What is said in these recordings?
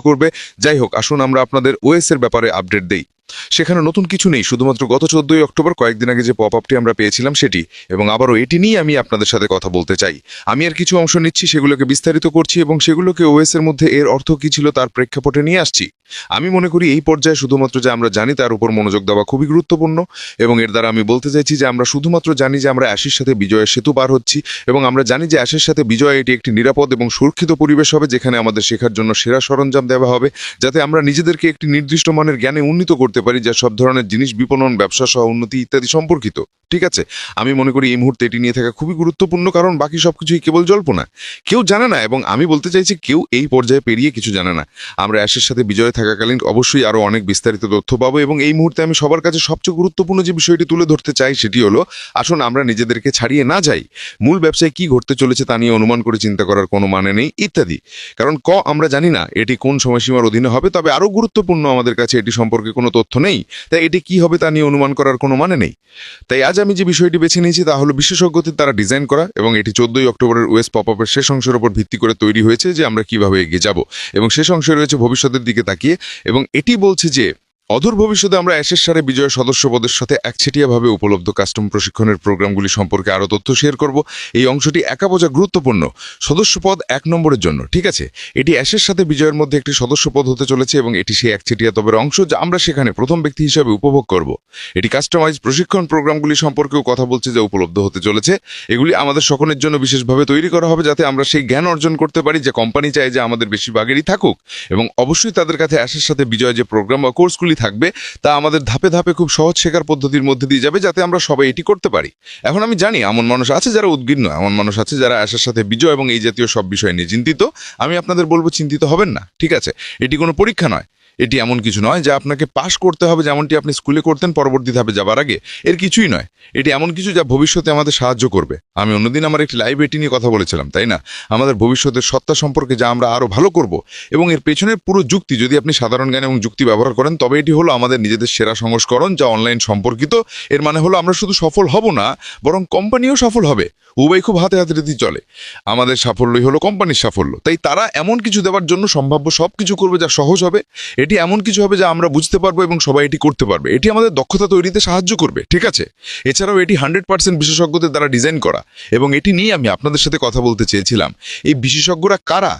করবে। যাই হোক, আসুন আমরা আপনাদের ওএস এর ব্যাপারে আপডেট দেই। সেখানে নতুন কিছু নেই, শুধুমাত্র গত 14ই অক্টোবর কয়েকদিন আগে যে পপ আপটি আমরা পেয়েছিলাম সেটি, এবং আবারও এটি নিয়ে আমি আপনাদের সাথে কথা বলতে চাই। আমি আর কিছু অংশ নিচ্ছি, সেগুলোকে বিস্তারিত করছি এবং সেগুলোকে ওএস এর মধ্যে এর অর্থ কী ছিল তার প্রেক্ষাপটে নিয়ে আসছি। আমি মনে করি এই পর্যায়ে শুধুমাত্র যে আমরা জানি তার উপর মনোযোগ দেওয়া খুবই গুরুত্বপূর্ণ, এবং এর দ্বারা আমি বলতে চাইছি যে আমরা শুধুমাত্র জানি যে আমরা অ্যাশের সাথে বিজয়ের সেতু পার হচ্ছি, এবং আমরা জানি যে অ্যাশের সাথে বিজয় এটি একটি নিরাপদ এবং সুরক্ষিত পরিবেশ হবে, যেখানে আমাদের শেখার জন্য সেরা সরঞ্জাম দেওয়া হবে, যাতে আমরা নিজেদেরকে একটি নির্দিষ্ট মানের জ্ঞানে উন্নীত করতে পারি, যা সব ধরনের জিনিস, বিপণন, ব্যবসা সহ উন্নতি ইত্যাদি সম্পর্কিত। ঠিক আছে, আমি মনে করি এই মুহূর্তে এটি নিয়ে থাকা খুবই গুরুত্বপূর্ণ, কারণ বাকি সবকিছুই কেবল জল্পনা। কেউ জানে না, এবং আমি বলতে চাইছি কেউ এই পর্যায়ে পেরিয়ে কিছু জানে না। আমরা অ্যাশের সাথে বিজয় থাকাকালীন অবশ্যই আরো অনেক বিস্তারিত তথ্য পাবো, এবং এই মুহূর্তে আমি সবার কাছে সবচেয়ে গুরুত্বপূর্ণ যে বিষয়টি তুলে ধরতে চাই সেটি হলো, আসুন আমরা নিজেদেরকে ছাড়িয়ে না যাই। মূল ব্যবসায় কি ঘটতে চলেছে তা নিয়ে অনুমান করে চিন্তা করার কোনো মানে নেই ইত্যাদি। কারণ আমরা জানি না এটি কোন সময়সীমার অধীনে হবে, তবে আরো গুরুত্বপূর্ণ, আমাদের কাছে এটি সম্পর্কে কোনো তথ্য নেই, তাই এটি কি হবে তা নিয়ে অনুমান করার কোনো মানে নেই। তাই আজ আমি যে বিষয়টি বেছে নিয়েছি তা হলো বিশেষজ্ঞদের দ্বারা ডিজাইন করা, এবং এটি 14ই অক্টোবরের ওএস পপ আপের শেষ অংশের উপর ভিত্তি করে তৈরি হয়েছে, যে আমরা কিভাবে এগিয়ে যাব, এবং শেষ অংশে রয়েছে ভবিষ্যতের দিকে তাকিয়ে, এবং এটি বলছে যে অদূর ভবিষ্যতে আমরা অ্যাশের সাথে বিজয় সদস্যপদের সাথে একচেটিয়াভাবে উপলব্ধ কাস্টম প্রশিক্ষণের প্রোগ্রামগুলি সম্পর্কে আরও তথ্য শেয়ার করব। এই অংশটি একা বোঝা গুরুত্বপূর্ণ। সদস্যপদ 1 নম্বরের জন্য, ঠিক আছে, এটি অ্যাশের সাথে বিজয়ের মধ্যে একটি সদস্যপদ হতে চলেছে, এবং এটি সেই একচেটিয়াতবের অংশ যা আমরা সেখানে প্রথম ব্যক্তি হিসাবে উপভোগ করব। এটি কাস্টমাইজ প্রশিক্ষণ প্রোগ্রামগুলি সম্পর্কেও কথা বলছে যা উপলব্ধ হতে চলেছে। এগুলি আমাদের সকলের জন্য বিশেষভাবে তৈরি করা হবে, যাতে আমরা সেই জ্ঞান অর্জন করতে পারি যে কোম্পানি চায় যে আমাদের বেশিরভাগেরই থাকুক, এবং অবশ্যই তাদের কাছে অ্যাশের সাথে বিজয় যে প্রোগ্রাম বা কোর্সগুলি থাকবে তা আমাদের ধাপে ধাপে খুব সহজ শেখার পদ্ধতির মধ্যে দিয়ে যাবে, যাতে আমরা সবাই এটি করতে পারি। এখন আমি জানি এমন মানুষ আছে যারা উদ্বিগ্ন, এমন মানুষ আছে যারা অ্যাশের সাথে বিজয় এবং এই জাতীয় সব বিষয় নিয়ে চিন্তিত। আমি আপনাদের বলবো চিন্তিত হবেন না, ঠিক আছে। এটি কোনো পরীক্ষা নয়, এটি এমন কিছু নয় যা আপনাকে পাশ করতে হবে, যেমনটি আপনি স্কুলে করতেন পরবর্তী ধাপে যাবার আগে। এর কিছুই নয়, এটি এমন কিছু যা ভবিষ্যতে আমাদের সাহায্য করবে। আমি অন্যদিন আমার একটি লাইভ এটি নিয়ে কথা বলেছিলাম, তাই না, আমাদের ভবিষ্যতের সত্তা সম্পর্কে, যা আমরা আরও ভালো করব, এবং এর পেছনের পুরো যুক্তি, যদি আপনি সাধারণ জ্ঞান এবং যুক্তি ব্যবহার করেন, তবে এটি হলো আমাদের নিজেদের সেরা সংস্করণ যা অনলাইন সম্পর্কিত। এর মানে হলো আমরা শুধু সফল হব না, বরং কোম্পানিও সফল হবে। উভয় খুব হাতে হাতে রেতি চলে। আমাদের সাফল্যই হলো কোম্পানির সাফল্য। তাই তারা এমন কিছু দেওয়ার জন্য সম্ভাব্য সব কিছু করবে যা সহজ হবে। এটি এমন কিছু হবে যা আমরা বুঝতে পারবো এবং সবাই এটি করতে পারবে। এটি আমাদের দক্ষতা তৈরিতে সাহায্য করবে, ঠিক আছে। এছাড়াও এটি 100% বিশেষজ্ঞদের দ্বারা ডিজাইন করা, এবং এটি নিয়ে আমি আপনাদের সাথে কথা বলতে চেয়েছিলাম। এই বিশেষজ্ঞরা কারা?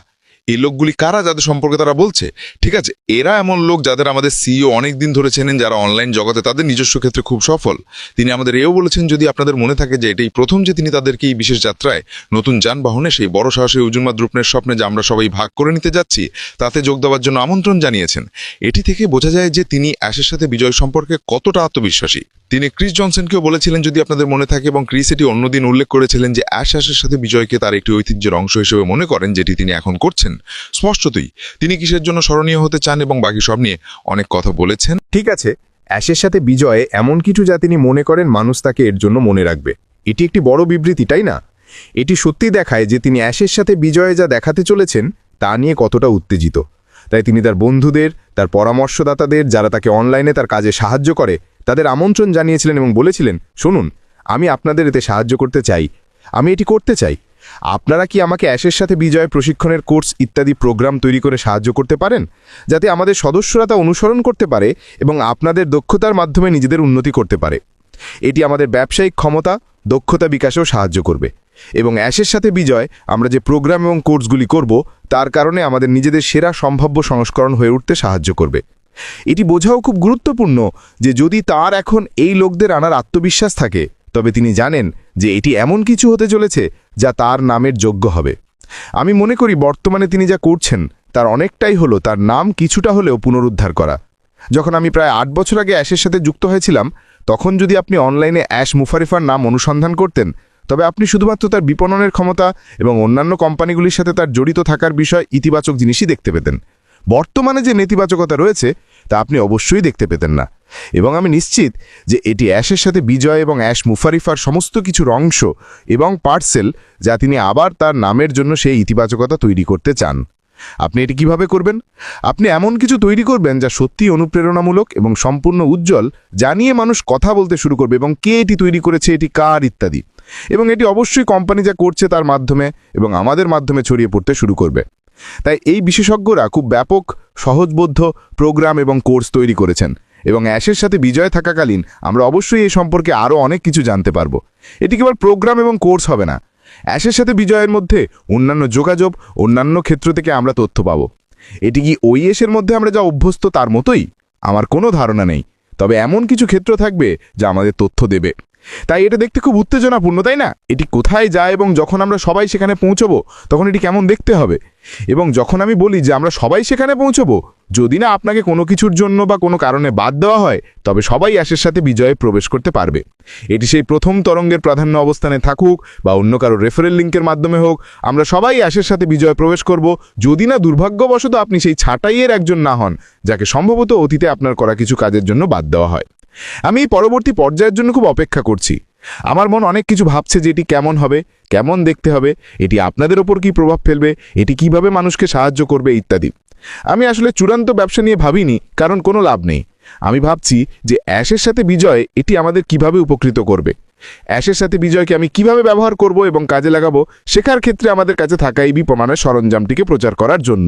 এই লোকগুলি কারা যাদের সম্পর্কে তারা বলছে? ঠিক আছে, এরা এমন লোক যাদের আমাদের সিইও অনেক দিন ধরে চেনেন, যারা অনলাইন জগতে তাদের নিজস্ব ক্ষেত্রে খুব সফল। তিনি আমাদের এও বলেছেন, যদি আপনাদের মনে থাকে, যে এটাই প্রথম যে তিনি তাদেরকে এই বিশেষ যাত্রায় নতুন যানবাহনে সেই বড় সাহসী উজুমা দ্রুপনের স্বপ্নে যা আমরা সবাই ভাগ করে নিতে যাচ্ছি তাতে যোগ দেওয়ার জন্য আমন্ত্রণ জানিয়েছেন। এটি থেকে বোঝা যায় যে তিনি অ্যাশের সাথে বিজয় সম্পর্কে কতটা আত্মবিশ্বাসী। তিনি ক্রিস জনসনকেও বলেছিলেন, যদি আপনাদের মনে থাকে, এবং ক্রিস এটি অন্যদিন উল্লেখ করেছিলেন, যে অ্যাশের সাথে বিজয়কে তার একটি ঐতিহ্যের অংশ হিসেবে মনে করেন, যেটি তিনি এখন করছেন। স্পষ্টতই তিনি কিসের জন্য স্মরণীয় হতে চান এবং বাকি সব নিয়ে অনেক কথা বলেছেন। ঠিক আছে, অ্যাশের সাথে বিজয়ে এমন কিছু যা তিনি মনে করেন মানুষ তাকে এর জন্য মনে রাখবে। এটি একটি বড় বিবৃতি, তাই না? এটি সত্যি দেখায় যে তিনি অ্যাশের সাথে বিজয়ে যা দেখাতে চলেছেন তা নিয়ে কতটা উত্তেজিত। তাই তিনি তার বন্ধুদের, তার পরামর্শদাতাদের, যারা তাকে অনলাইনে তার কাজে সাহায্য করে, তাদের আমন্ত্রণ জানিয়েছিলেন এবং বলেছিলেন, শুনুন, আমি আপনাদের এতে সাহায্য করতে চাই, আমি এটি করতে চাই। আপনারা কি আমাকে অ্যাশের সাথে বিজয় প্রশিক্ষণের কোর্স ইত্যাদি প্রোগ্রাম তৈরি করে সাহায্য করতে পারেন, যাতে আমাদের সদস্যরা তা অনুসরণ করতে পারে এবং আপনাদের দক্ষতার মাধ্যমে নিজেদের উন্নতি করতে পারে? এটি আমাদের ব্যবসায়িক ক্ষমতা, দক্ষতা বিকাশেও সাহায্য করবে, এবং অ্যাশের সাথে বিজয় আমরা যে প্রোগ্রাম এবং কোর্সগুলি করব তার কারণে আমাদের নিজেদের সেরা সম্ভাব্য সংস্করণ হয়ে উঠতে সাহায্য করবে। এটি বোঝাও খুব গুরুত্বপূর্ণ যে যদি তার এখন এই লোকদের আনার আত্মবিশ্বাস থাকে, তবে তিনি জানেন যে এটি এমন কিছু হতে চলেছে যা তার নামের যোগ্য হবে। আমি মনে করি বর্তমানে তিনি যা করছেন তার অনেকটাই হলো তার নাম কিছুটা হলেও পুনরুদ্ধার করা। যখন আমি প্রায় 8 বছর আগে অ্যাশের সাথে যুক্ত হয়েছিলাম, তখন যদি আপনি অনলাইনে অ্যাশ মুফারিফার নাম অনুসন্ধান করতেন, তবে আপনি শুধুমাত্র তার বিপণনের ক্ষমতা এবং অন্যান্য কোম্পানিগুলির সাথে তার জড়িত থাকার বিষয় ইতিবাচক জিনিসই দেখতে পেতেন। বর্তমানে যে নেতিবাচকতা রয়েছে তা আপনি অবশ্যই দেখতে পেতেন না, এবং আমি নিশ্চিত যে এটি অ্যাশের সাথে বিজয় এবং অ্যাশ মুফারিফার সমস্ত কিছুর অংশ এবং পার্সেল, যা তিনি আবার তার নামের জন্য সেই ইতিবাচকতা তৈরি করতে চান। আপনি এটি কিভাবে করবেন? আপনি এমন কিছু তৈরি করবেন যা সত্যিই অনুপ্রেরণামূলক এবং সম্পূর্ণ উজ্জ্বল, জানিয়ে মানুষ কথা বলতে শুরু করবে এবং কে এটি তৈরি করেছে, এটি কার ইত্যাদি। এবং এটি অবশ্যই কোম্পানি যা করছে তার মাধ্যমে এবং আমাদের মাধ্যমে ছড়িয়ে পড়তে শুরু করবে। তাই এই বিশেষজ্ঞরা খুব ব্যাপক সহজবোধ্য প্রোগ্রাম এবং কোর্স তৈরি করেছেন, এবং অ্যাশের সাথে বিজয় থাকাকালীন আমরা অবশ্যই এই সম্পর্কে আরও অনেক কিছু জানতে পারবো। এটি কেবল প্রোগ্রাম এবং কোর্স হবে না, অ্যাশের সাথে বিজয়ের মধ্যে অন্যান্য যোগাযোগ, অন্যান্য ক্ষেত্র থেকে আমরা তথ্য পাব। এটি কি ওই এর মধ্যে আমরা যা অভ্যস্ত তার মতোই? আমার কোনো ধারণা নেই, তবে এমন কিছু ক্ষেত্র থাকবে যা আমাদের তথ্য দেবে। তাই এটা দেখতে খুব উত্তেজনাপূর্ণ, তাই না? এটি কোথায় যায় এবং যখন আমরা সবাই সেখানে পৌঁছবো তখন এটি কেমন দেখতে হবে? এবং যখন আমি বলি যে আমরা সবাই সেখানে পৌঁছবো, যদি না আপনাকে কোনো কিছুর জন্য বা কোনো কারণে বাদ দেওয়া হয়, তবে সবাই অ্যাশের সাথে বিজয়ে প্রবেশ করতে পারবে। এটি সেই প্রথম তরঙ্গের প্রাধান্য অবস্থানে থাকুক বা অন্য কারো রেফারেল লিঙ্কের মাধ্যমে হোক, আমরা সবাই অ্যাশের সাথে বিজয়ে প্রবেশ করব, যদি না দুর্ভাগ্যবশত আপনি সেই ছাঁটাইয়ের একজন না হন যাকে সম্ভবত অতীতে আপনার করা কিছু কাজের জন্য বাদ দেওয়া হয়। আমি এই পরবর্তী পর্যায়ের জন্য খুব অপেক্ষা করছি। আমার মন অনেক কিছু ভাবছে যে এটি কেমন হবে, কেমন দেখতে হবে, এটি আপনাদের ওপর কী প্রভাব ফেলবে, এটি কিভাবে মানুষকে সাহায্য করবে ইত্যাদি। আমি আসলে চূড়ান্ত ব্যবসা নিয়ে ভাবিনি, কারণ কোনো লাভ নেই। আমি ভাবছি যে অ্যাশের সাথে বিজয় এটি আমাদের কিভাবে উপকৃত করবে। অ্যাশের সাথে বিজয়কে আমি কিভাবে ব্যবহার করব এবং কাজে লাগাবো, শেখার ক্ষেত্রে আমাদের কাছে থাকা এই বিপণনের সরঞ্জামটিকে প্রচার করার জন্য।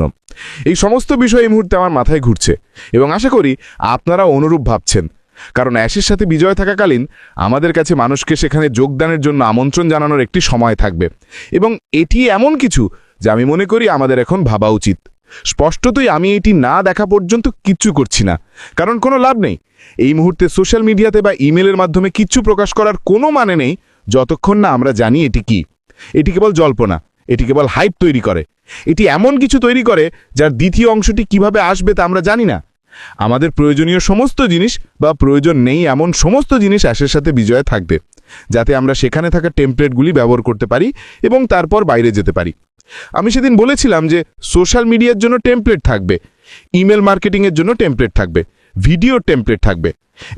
এই সমস্ত বিষয় এই মুহূর্তে আমার মাথায় ঘুরছে এবং আশা করি আপনারা অনুরূপ ভাবছেন, কারণ অ্যাশের সাথে বিজয় থাকাকালীন আমাদের কাছে মানুষকে সেখানে যোগদানের জন্য আমন্ত্রণ জানানোর একটি সময় থাকবে, এবং এটি এমন কিছু যা আমি মনে করি আমাদের এখন ভাবা উচিত। স্পষ্টতই আমি এটি না দেখা পর্যন্ত কিচ্ছু করছি না, কারণ কোনো লাভ নেই। এই মুহূর্তে সোশ্যাল মিডিয়াতে বা ইমেলের মাধ্যমে কিচ্ছু প্রকাশ করার কোনো মানে নেই যতক্ষণ না আমরা জানি এটি কি। এটি কেবল জল্পনা, এটি কেবল হাইপ তৈরি করে, এটি এমন কিছু তৈরি করে যার দ্বিতীয় অংশটি কিভাবে আসবে তা আমরা জানি না। আমাদের প্রয়োজনীয় সমস্ত জিনিস বা প্রয়োজন নেই এমন সমস্ত জিনিস অ্যাশের সাথে বিজয়ে থাকবে, যাতে আমরা সেখানে থাকা টেমপ্লেটগুলি ব্যবহার করতে পারি এবং তারপর বাইরে যেতে পারি। আমি সেদিন বলেছিলাম যে সোশ্যাল মিডিয়ার জন্য টেমপ্লেট থাকবে, ইমেল মার্কেটিংয়ের জন্য টেমপ্লেট থাকবে, ভিডিও টেমপ্লেট থাকবে।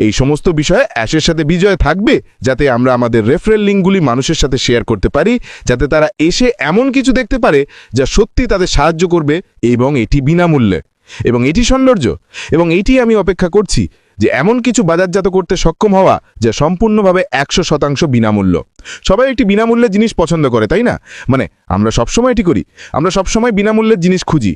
এই সমস্ত বিষয়ে অ্যাশের সাথে বিজয় থাকবে, যাতে আমরা আমাদের রেফারেল লিঙ্কগুলি মানুষের সাথে শেয়ার করতে পারি, যাতে তারা এসে এমন কিছু দেখতে পারে যা সত্যি তাদের সাহায্য করবে, এবং এটি বিনামূল্যে। এবং এটি সৌন্দর্য, এবং এইটি আমি অপেক্ষা করছি যে এমন কিছু বাজারজাত করতে সক্ষম হওয়া যা সম্পূর্ণভাবে 100% বিনামূল্য। সবাই একটি বিনামূল্যের জিনিস পছন্দ করে, তাই না? মানে আমরা সবসময় এটি করি, আমরা সবসময় বিনামূল্যের জিনিস খুঁজি।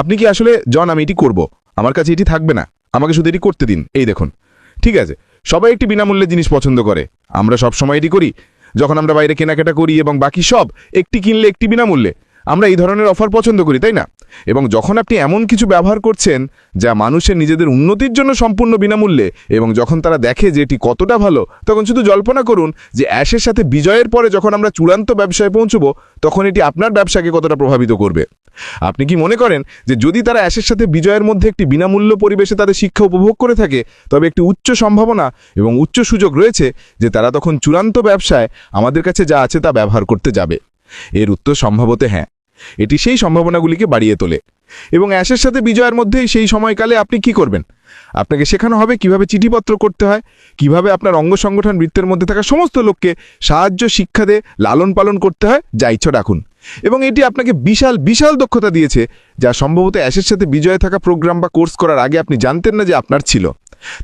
আপনি কি আসলে জন আমি এটি করব, আমার কাছে এটি থাকবে না, আমাকে শুধু এটি করতে দিন, এই দেখুন। ঠিক আছে, সবাই একটি বিনামূল্যের জিনিস পছন্দ করে, আমরা সবসময় এটি করি। যখন আমরা বাইরে কেনাকাটা করি এবং বাকি সব একটি কিনলে একটি বিনামূল্যে, আমরা এই ধরনের অফার পছন্দ করি, তাই না? এবং যখন আপনি এমন কিছু ব্যবহার করছেন যা মানুষের নিজেদের উন্নতির জন্য সম্পূর্ণ বিনামূল্যে, এবং যখন তারা দেখে যে এটি কতটা ভালো, তখন শুধু জল্পনা করুন যে অ্যাশের সাথে বিজয়ের পরে যখন আমরা চূড়ান্ত ব্যবসায় পৌঁছব, তখন এটি আপনার ব্যবসাকে কতটা প্রভাবিত করবে। আপনি কি মনে করেন যে যদি তারা অ্যাশের সাথে বিজয়ের মধ্যে একটি বিনামূল্য পরিবেশে তাদের শিক্ষা উপভোগ করে থাকে, তবে একটি উচ্চ সম্ভাবনা এবং উচ্চ সুযোগ রয়েছে যে তারা তখন চূড়ান্ত ব্যবসায় আমাদের কাছে যা আছে তা ব্যবহার করতে যাবে? এর উত্তর সম্ভবত হ্যাঁ। এটি সেই সম্ভাবনাগুলিকে বাড়িয়ে তোলে। এবং অ্যাশের সাথে বিজয়ের মধ্যেই সেই সময়কালে আপনি কি করবেন? আপনাকে শেখানো হবে কিভাবে চিঠিপত্র করতে হয়, কিভাবে আপনার অঙ্গ সংগঠন বৃত্তের মধ্যে থাকা সমস্ত লোককে সাহায্য, শিক্ষা দিয়ে লালন পালন করতে হয়, যা ইচ্ছা রাখুন। এবং এটি আপনাকে বিশাল বিশাল দক্ষতা দিয়েছে, যা সম্ভবত অ্যাশের সাথে বিজয়ে থাকা প্রোগ্রাম বা কোর্স করার আগে আপনি জানতেন না যে আপনার ছিল।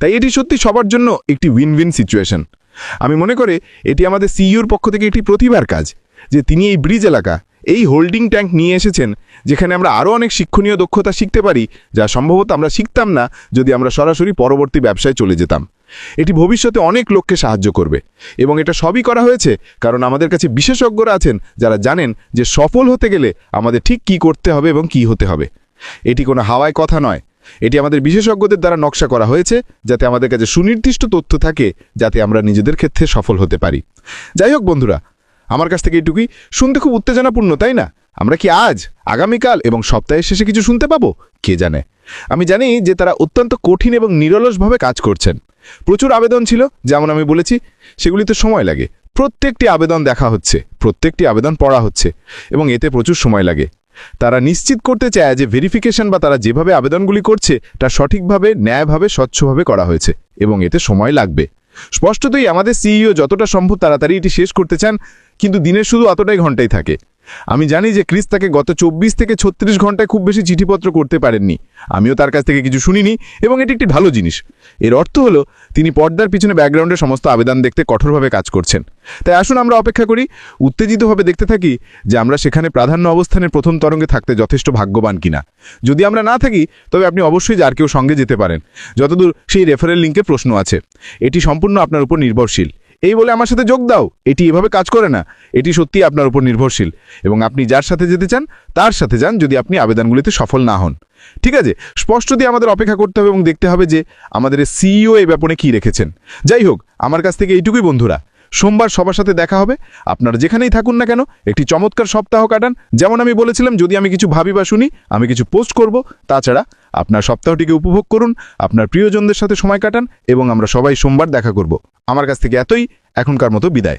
তাই এটি সত্যি সবার জন্য একটি উইন উইন সিচুয়েশন। আমি মনে করি এটি আমাদের সিইওর পক্ষ থেকে একটি প্রতিভার কাজ যে তিনি এই ব্রিজ এলাকা, এই হোল্ডিং ট্যাঙ্ক নিয়ে এসেছেন, যেখানে আমরা আরও অনেক শিক্ষণীয় দক্ষতা শিখতে পারি, যা সম্ভবত আমরা শিখতাম না যদি আমরা সরাসরি পরবর্তী ব্যবসায় চলে যেতাম। এটি ভবিষ্যতে অনেক লোককে সাহায্য করবে, এবং এটা সবই করা হয়েছে কারণ আমাদের কাছে বিশেষজ্ঞরা আছেন যারা জানেন যে সফল হতে গেলে আমাদের ঠিক কী করতে হবে এবং কী হতে হবে। এটি কোনো হাওয়ায় কথা নয়, এটি আমাদের বিশেষজ্ঞদের দ্বারা নকশা করা হয়েছে, যাতে আমাদের কাছে সুনির্দিষ্ট তথ্য থাকে, যাতে আমরা নিজেদের ক্ষেত্রে সফল হতে পারি। যাই হোক বন্ধুরা, আমার কাছ থেকে এইটুকুই। শুনতে খুব উত্তেজনাপূর্ণ, তাই না? আমরা কি আজ, আগামীকাল এবং সপ্তাহের শেষে কিছু শুনতে পাবো? কে জানে। আমি জানি যে তারা অত্যন্ত কঠিন এবং নিরলসভাবে কাজ করছেন। প্রচুর আবেদন ছিল, যেমন আমি বলেছি, সেগুলিতে সময় লাগে। প্রত্যেকটি আবেদন দেখা হচ্ছে, প্রত্যেকটি আবেদন পড়া হচ্ছে, এবং এতে প্রচুর সময় লাগে। তারা নিশ্চিত করতে চায় যে ভেরিফিকেশন বা তারা যেভাবে আবেদনগুলি করছে তা সঠিকভাবে, ন্যায়ভাবে, স্বচ্ছভাবে করা হয়েছে, এবং এতে সময় লাগবে। স্পষ্টতই আমাদের সিইও যতটা সম্ভব তাড়াতাড়ি এটি শেষ করতে চান, কিন্তু দিনের শুধু অতটাই ঘন্টাই থাকে। আমি জানি যে ক্রিস তাকে গত 24 থেকে 36 ঘন্টায় খুব বেশি চিঠিপত্র করতে পারেননি। আমিও তার কাছ থেকে কিছু শুনিনি এবং এটি একটি ভালো জিনিস। এর অর্থ হলো তিনি পর্দার পিছনে ব্যাকগ্রাউন্ডে সমস্ত আবেদন দেখতে কঠোরভাবে কাজ করছেন। তাই আসুন আমরা অপেক্ষা করি, উত্তেজিতভাবে দেখতে থাকি যে আমরা সেখানে প্রাধান্য অবস্থানের প্রথম তরঙ্গে থাকতে যথেষ্ট ভাগ্যবান কিনা। যদি আমরা না থাকি তবে আপনি অবশ্যই যার কেউ সঙ্গে যেতে পারেন, যতদূর সেই রেফারেল লিঙ্কে প্রশ্ন আছে। এটি সম্পূর্ণ আপনার উপর নির্ভরশীল। এই বলে আমার সাথে যোগ দাও, এটি এভাবে কাজ করে না। এটি সত্যি আপনার উপর নির্ভরশীল এবং আপনি যার সাথে যেতে চান তার সাথে যান যদি আপনি আবেদনগুলিতে সফল না হন। ঠিক আছে, স্পষ্ট দিয়ে আমাদের অপেক্ষা করতে হবে এবং দেখতে হবে যে আমাদের সিইও এই ব্যাপারে কী রেখেছেন। যাই হোক, আমার কাছ থেকে এইটুকুই বন্ধুরা। সোমবার সবার সাথে দেখা হবে। আপনারা যেখানেই থাকুন না কেন একটি চমৎকার সপ্তাহ কাটান। যেমন আমি বলেছিলাম, যদি আমি কিছু ভাবি বা শুনি আমি কিছু পোস্ট করব। তাছাড়া আপনার সপ্তাহটিকে উপভোগ করুন, আপনার প্রিয়জনদের সাথে সময় কাটান এবং আমরা সবাই সোমবার দেখা করব। আমার কাছ থেকে এতই, এখনকার মতো বিদায়।